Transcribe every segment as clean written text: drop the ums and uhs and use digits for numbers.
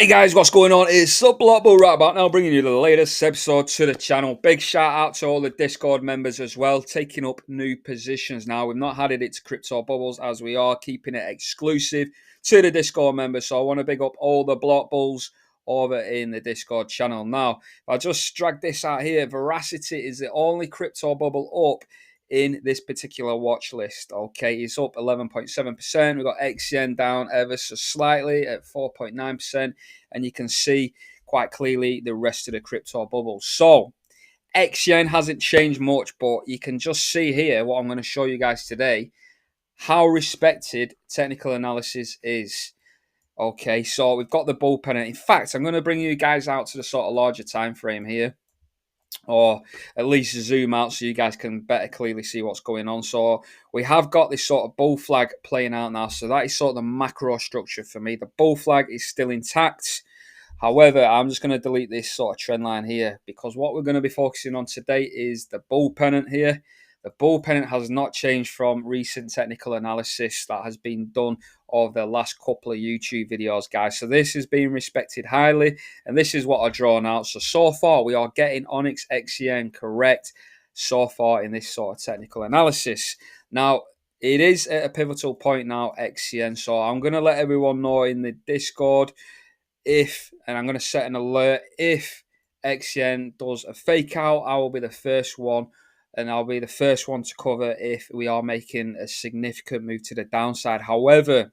Hey guys, what's going on? It's Sublotbo right about now, bringing you the latest episode to the channel. Big shout out to all the Discord members as well, taking up new positions now. We've not added it to Crypto Bubbles as we are keeping it exclusive to the Discord members. So I want to big up all the block bulls over in the Discord channel. Now, if I just drag this out here, Veracity is the only Crypto Bubble up in this particular watch list. Okay, it's up 11.7%. We've got XCN down ever so slightly at 4.9%, and you can see quite clearly the rest of the crypto bubble. So XCN hasn't changed much, but you can just see here what I'm going to show you guys today, how respected technical analysis is. Okay, so we've got the bull pennant. In fact, I'm going to bring you guys out to the sort of larger time frame here, or at least zoom out so you guys can better clearly see what's going on. So we have got this sort of bull flag playing out now. So that is sort of the macro structure for me. The bull flag is still intact. However, I'm just going to delete this sort of trend line here because what we're going to be focusing on today is the bull pennant here. The bull pennant has not changed from recent technical analysis that has been done over the last couple of YouTube videos, guys. So this is being respected highly, and this is what I've drawn out. So far, we are getting ONYX XCN correct so far in this sort of technical analysis. Now, it is at a pivotal point now, XCN. So I'm going to let everyone know in the Discord and I'm going to set an alert, if XCN does a fake out, I will be the first one, and I'll be the first one to cover if we are making a significant move to the downside. However,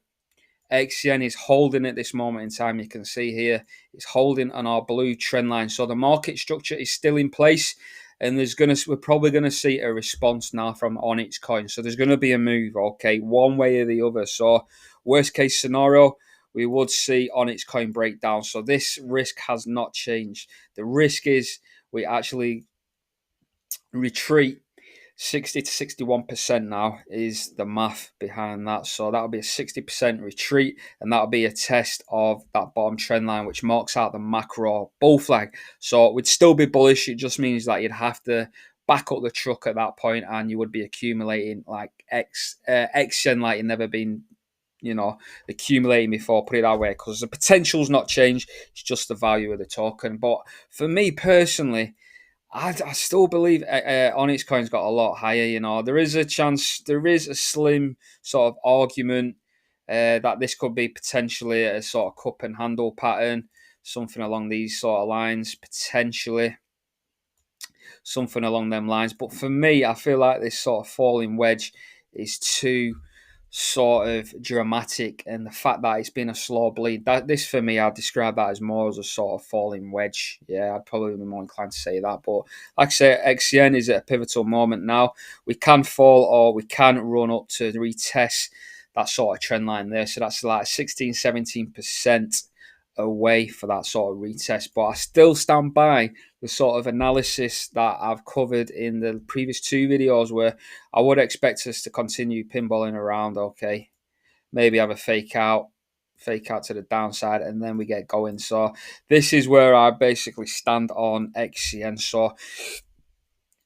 XCN is holding at this moment in time. You can see here, it's holding on our blue trend line. So the market structure is still in place, and we're probably going to see a response now from ONYX coin. So there's going to be a move, okay, one way or the other. So worst case scenario, we would see ONYX coin breakdown. So this risk has not changed. The risk is we actually retreat 60 to 61% now is the math behind that. So that'll be a 60% retreat, and that'll be a test of that bottom trend line, which marks out the macro bull flag. So it would still be bullish. It just means that you'd have to back up the truck at that point, and you would be accumulating like XCN like you've never been, accumulating before, put it that way, because the potential's not changed. It's just the value of the token. But for me personally, I still believe ONYX coin's got a lot higher. There is a chance, there is a slim sort of argument that this could be potentially a sort of cup and handle pattern, something along these sort of lines, potentially something along them lines. But for me, I feel like this sort of falling wedge is too sort of dramatic, and the fact that it's been a slow bleed, that this for me, I'd describe that as more as a sort of falling wedge. Yeah, I'd probably be more inclined to say that. But like I say, XCN is at a pivotal moment now. We can fall or we can run up to retest that sort of trend line there. So that's like 16-17% away for that sort of retest. But I still stand by the sort of analysis that I've covered in the previous two videos, where I would expect us to continue pinballing around, okay? Maybe have a fake out to the downside, and then we get going. So this is where I basically stand on XCN. So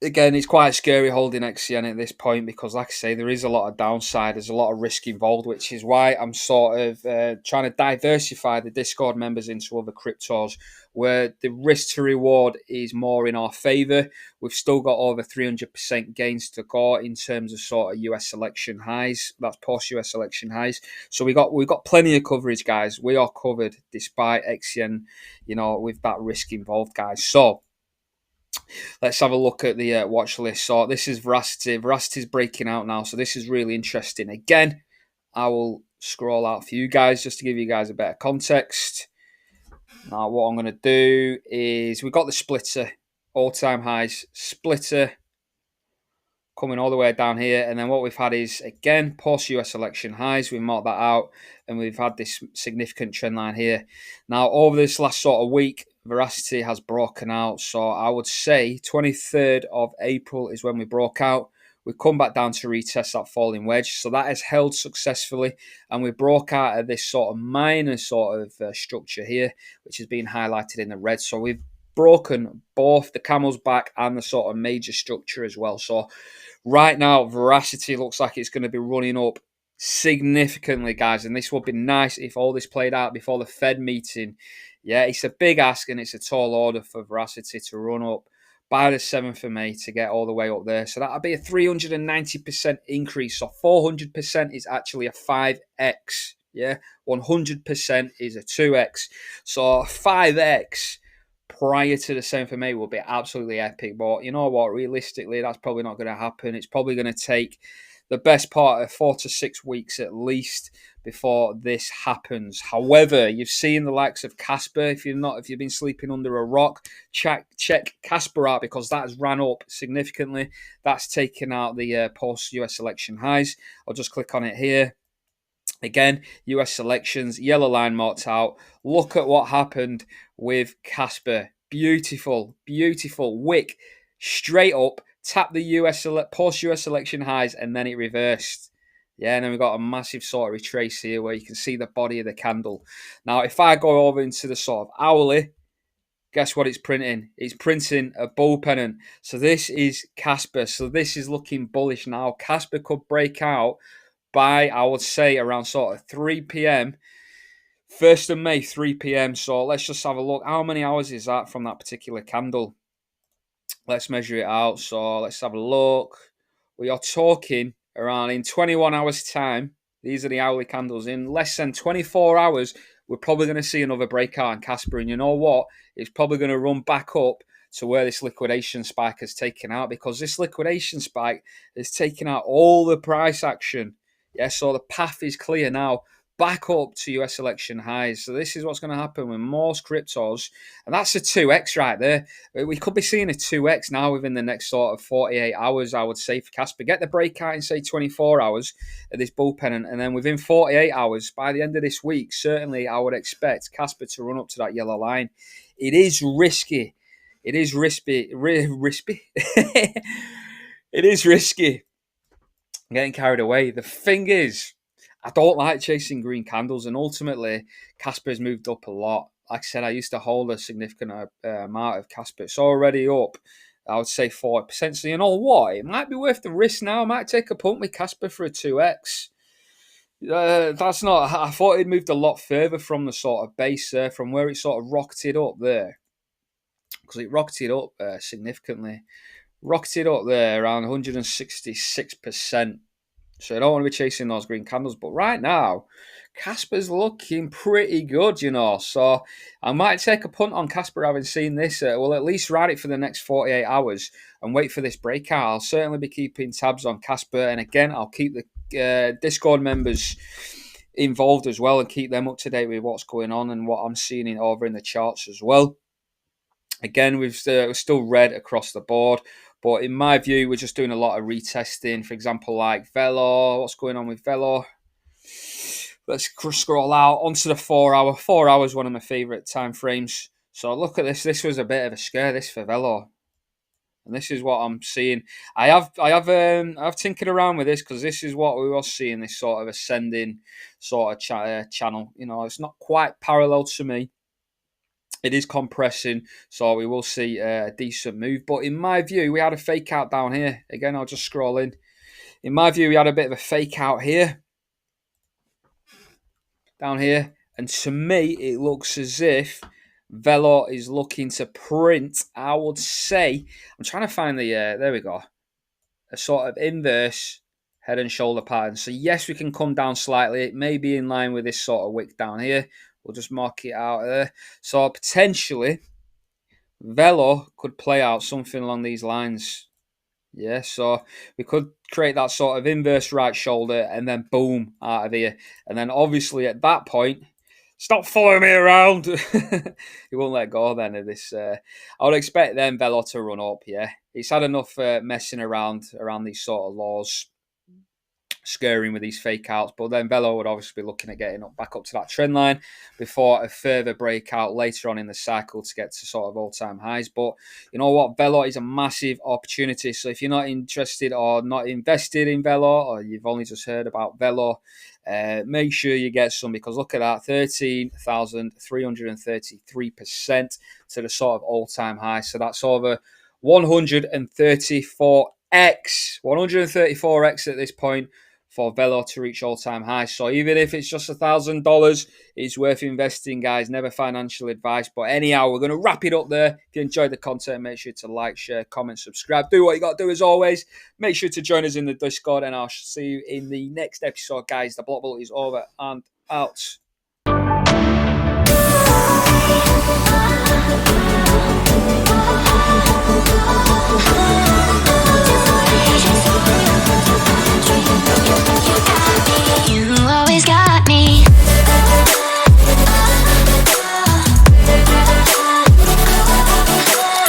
again, it's quite scary holding XCN at this point because, like I say, there is a lot of downside. There's a lot of risk involved, which is why I'm sort of trying to diversify the Discord members into other cryptos where the risk to reward is more in our favor. We've still got over 300% gains to go in terms of sort of US election highs. That's post-US election highs. So we've got plenty of coverage, guys. We are covered despite XCN, with that risk involved, guys. So let's have a look at the watch list. So this is Veracity. Veracity's breaking out now, so this is really interesting. Again, I will scroll out for you guys just to give you guys a better context. Now, what I'm going to do is we've got the splitter, all-time highs, splitter coming all the way down here. And then what we've had is, again, post-US election highs. We've marked that out, and we've had this significant trend line here. Now, over this last sort of week, Veracity has broken out. So I would say 23rd of April is when we broke out. We've come back down to retest that falling wedge. So that has held successfully. And we broke out of this sort of minor sort of structure here, which is being highlighted in the red. So we've broken both the camel's back and the sort of major structure as well. So right now, Veracity looks like it's going to be running up significantly, guys. And this would be nice if all this played out before the Fed meeting Yeah, it's a big ask and it's a tall order for Veracity to run up by the 7th of May to get all the way up there. So that'll be a 390% increase. So 400% is actually a 5x. Yeah, 100% is a 2x. So 5x prior to the 7th of May will be absolutely epic. But you know what? Realistically, that's probably not going to happen. It's probably going to take the best part of 4 to 6 weeks at least before this happens. However, you've seen the likes of Casper. If you've been sleeping under a rock, check Casper out because that has ran up significantly. That's taken out the post US election highs. I'll just click on it here. Again, US selections, yellow line marked out. Look at what happened with Casper. Beautiful, beautiful. Wick straight up, tap the post US election highs, and then it reversed. Yeah, and then we've got a massive sort of retrace here where you can see the body of the candle. Now, if I go over into the sort of hourly, guess what it's printing? It's printing a bull pennant. So this is Casper. So this is looking bullish now. Casper could break out by, I would say, around sort of 3 p.m. 1st of May, 3 p.m. So let's just have a look. How many hours is that from that particular candle? Let's measure it out. So let's have a look. We are talking around in 21 hours' time. These are the hourly candles. In less than 24 hours, we're probably going to see another breakout in Casper. And you know what? It's probably going to run back up to where this liquidation spike has taken out, because this liquidation spike has taken out all the price action. Yeah, so the path is clear now, back up to US election highs. So this is what's going to happen with most cryptos. And that's a 2x right there. We could be seeing a 2x now within the next sort of 48 hours, I would say, for Casper. Get the breakout in, say, 24 hours at this bull pennant. And then within 48 hours, by the end of this week, certainly I would expect Casper to run up to that yellow line. It is risky. It is risky. It is risky. I'm getting carried away. The thing is, I don't like chasing green candles, and ultimately, Casper's moved up a lot. Like I said, I used to hold a significant amount of Casper. It's already up, I would say 40%. So you know what? It might be worth the risk now. I might take a punt with Casper for a 2x. That's not. I thought it moved a lot further from the sort of base there, from where it sort of rocketed up there, because it rocketed up significantly. Rocketed up there around 166%. So I don't want to be chasing those green candles. But right now, Casper's looking pretty good, you know. So I might take a punt on Casper having seen this. We'll at least ride it for the next 48 hours and wait for this breakout. I'll certainly be keeping tabs on Casper. And again, I'll keep the Discord members involved as well and keep them up to date with what's going on and what I'm seeing over in the charts as well. Again, we're still red across the board. But in my view, we're just doing a lot of retesting. For example, like Velo. What's going on with Velo? Let's scroll out onto the 4 hour. 4 hours, one of my favourite time frames. So look at this. This was a bit of a scare, this for Velo. And this is what I'm seeing. I have tinkered around with this because this is what we were seeing, this sort of ascending sort of channel. You know, it's not quite parallel to me. It is compressing, so we will see a decent move. But in my view, we had a fake out down here. Again, I'll just scroll in. In my view, we had a bit of a fake out here. Down here. And to me, it looks as if Velo is looking to print, I would say. I'm trying to find the, there we go. A sort of inverse head and shoulder pattern. So yes, we can come down slightly. It may be in line with this sort of wick down here. We'll just mark it out there. So potentially, Velo could play out something along these lines. Yeah, so we could create that sort of inverse right shoulder and then boom, out of here. And then obviously at that point, stop following me around. He won't let go then of this. I would expect then Velo to run up, yeah. He's had enough messing around these sort of laws, scaring with these fake outs, but then Velo would obviously be looking at getting back up to that trend line before a further breakout later on in the cycle to get to sort of all-time highs. But you know what, Velo is a massive opportunity. So if you're not interested or not invested in Velo, or you've only just heard about Velo, make sure you get some, because look at that, 13,333% to the sort of all-time high. So that's over 134x at this point for Velo to reach all-time highs. So even if it's just $1,000, it's worth investing, guys. Never financial advice. But anyhow, we're going to wrap it up there. If you enjoyed the content, make sure to like, share, comment, subscribe. Do what you got to do as always. Make sure to join us in the Discord, and I'll see you in the next episode, guys. The block bubble is over and out. Oh,